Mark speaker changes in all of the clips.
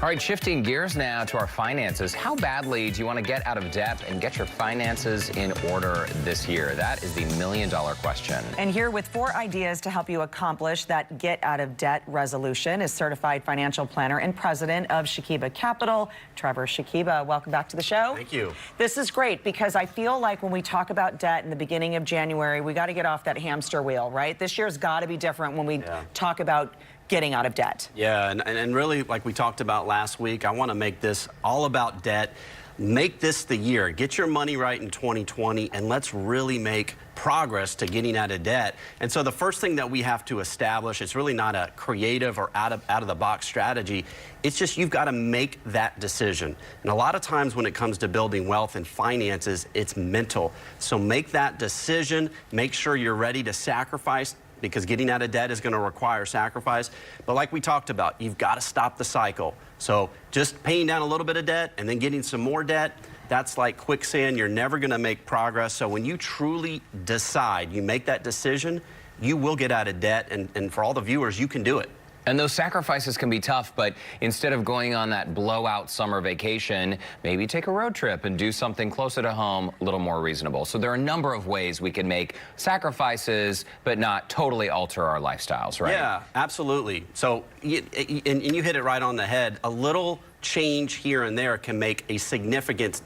Speaker 1: All right, shifting gears now to our finances. How badly do you want to get out of debt and get your finances in order this year? That is the million-dollar question.
Speaker 2: And here with 4 ideas to help you accomplish that get out of debt resolution is certified financial planner and president of Shakiba Capital, Trevor Shakiba. Welcome back to the show.
Speaker 3: Thank you.
Speaker 2: This is great because I feel like when we talk about debt in the beginning of January, we got to get off that hamster wheel, right? This year's got to be different when we talk about getting out of debt.
Speaker 3: Yeah, and really, like we talked about last week, I want to make this all about debt. Make this the year. Get your money right in 2020, and let's really make progress to getting out of debt. And so the first thing that we have to establish, it's really not a creative or out of the box strategy. It's just you've got to make that decision. And a lot of times when it comes to building wealth and finances, it's mental. So make that decision. Make sure you're ready to sacrifice, because getting out of debt is going to require sacrifice. But like we talked about, you've got to stop the cycle. So just paying down a little bit of debt and then getting some more debt, that's like quicksand. You're never going to make progress. So when you truly decide, you make that decision, you will get out of debt. And for all the viewers, you can do it.
Speaker 1: And those sacrifices can be tough, but instead of going on that blowout summer vacation, maybe take a road trip and do something closer to home, a little more reasonable. So there are a number of ways we can make sacrifices, but not totally alter our lifestyles, right?
Speaker 3: Yeah, absolutely. So, and you hit it right on the head. A little change here and there can make a significant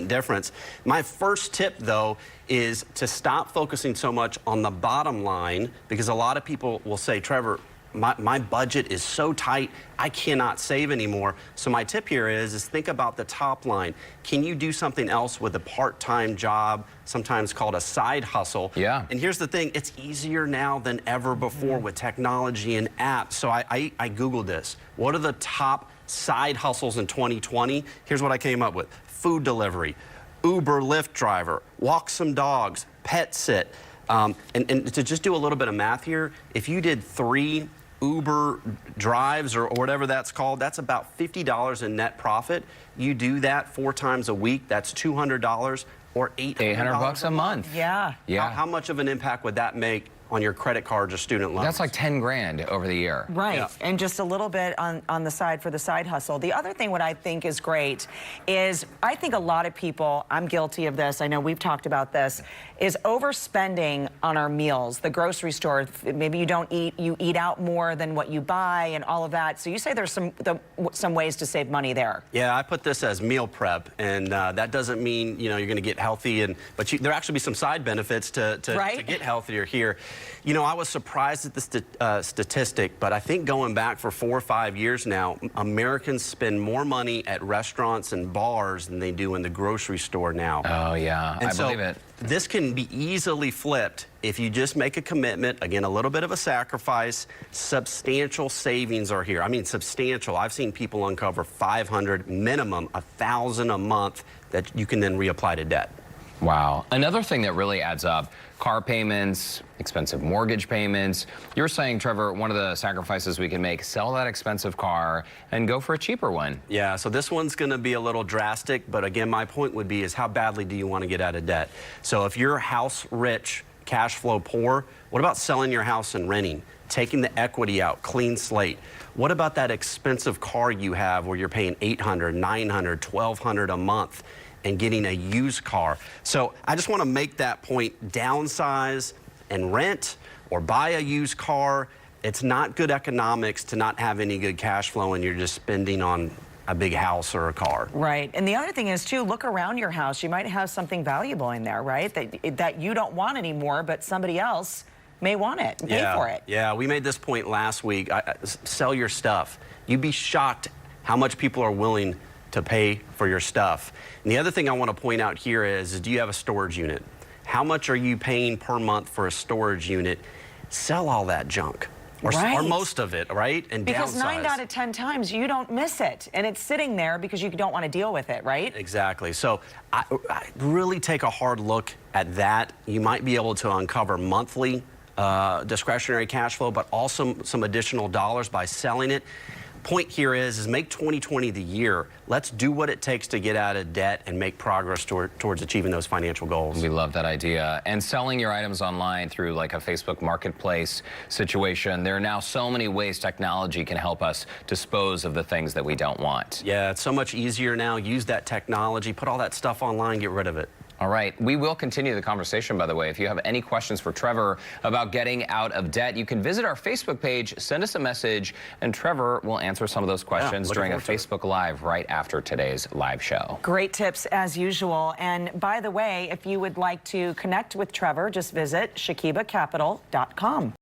Speaker 3: difference. My first tip, though, is to stop focusing so much on the bottom line, because a lot of people will say, Trevor, my budget is so tight, I cannot save anymore. So my tip here is think about the top line. Can you do something else with a part-time job, sometimes called a side hustle?
Speaker 1: Yeah.
Speaker 3: And here's the thing, it's easier now than ever before with technology and apps. So I Googled this. What are the top side hustles in 2020? Here's what I came up with. Food delivery, Uber, Lyft driver, walk some dogs, pet sit. And to just do a little bit of math here, if you did 3 Uber drives or whatever that's called, that's about $50 in net profit. You do that 4 times a week, that's $200 or $800
Speaker 1: a month.
Speaker 2: Yeah.
Speaker 3: How much of an impact would that make on your credit cards or student loans?
Speaker 1: That's like 10 grand over the year.
Speaker 2: Right,
Speaker 3: Yeah.
Speaker 2: and just a little bit on the side for the side hustle. The other thing what I think is great is I think a lot of people, I'm guilty of this, I know we've talked about this, is overspending on our meals. The grocery store, maybe you don't eat, you eat out more than what you buy and all of that. So you say there's some ways to save money there.
Speaker 3: Yeah, I put this as meal prep, and that doesn't mean you're going to get healthy, but there actually be some side benefits to get healthier here. You know, I was surprised at the statistic, but I think going back for 4 or 5 years now, Americans spend more money at restaurants and bars than they do in the grocery store now.
Speaker 1: Oh yeah,
Speaker 3: And
Speaker 1: I believe it.
Speaker 3: This can be easily flipped if you just make a commitment, again, a little bit of a sacrifice. Substantial savings are here. I mean, substantial. I've seen people uncover $500 minimum, $1,000 a month that you can then reapply to debt.
Speaker 1: Wow. Another thing that really adds up, car payments, expensive mortgage payments. You're saying, Trevor, one of the sacrifices we can make, sell that expensive car and go for a cheaper one.
Speaker 3: Yeah, so this one's going to be a little drastic, but again, my point would be is how badly do you want to get out of debt? So if you're house rich, cash flow poor, what about selling your house and renting? Taking the equity out, clean slate. What about that expensive car you have where you're paying $800, $900, $1,200 a month? And getting a used car. So I just want to make that point. Downsize and rent or buy a used car. It's not good economics to not have any good cash flow and you're just spending on a big house or a car.
Speaker 2: Right. And the other thing is, too, look around your house. You might have something valuable in there, right? That you don't want anymore, but somebody else may want it and pay for it.
Speaker 3: Yeah, we made this point last week. Sell your stuff. You'd be shocked how much people are willing to pay for your stuff. And the other thing I want to point out here is do you have a storage unit? How much are you paying per month for a storage unit? Sell all that junk. Or most of it, right? And
Speaker 2: because
Speaker 3: downsize.
Speaker 2: 9 out of 10 times you don't miss it, and it's sitting there because you don't want to deal with it, right?
Speaker 3: Exactly. So I really take a hard look at that. You might be able to uncover monthly discretionary cash flow, but also some additional dollars by selling it. point here is make 2020 the year. Let's do what it takes to get out of debt and make progress towards achieving those financial goals.
Speaker 1: We love that idea. And selling your items online through like a Facebook marketplace situation, there are now so many ways technology can help us dispose of the things that we don't want.
Speaker 3: Yeah, it's so much easier now. Use that technology, put all that stuff online, get rid of it.
Speaker 1: All right. We will continue the conversation, by the way. If you have any questions for Trevor about getting out of debt, you can visit our Facebook page, send us a message, and Trevor will answer some of those questions during a Facebook Live right after today's live show.
Speaker 2: Great tips as usual. And by the way, if you would like to connect with Trevor, just visit ShakibaCapital.com.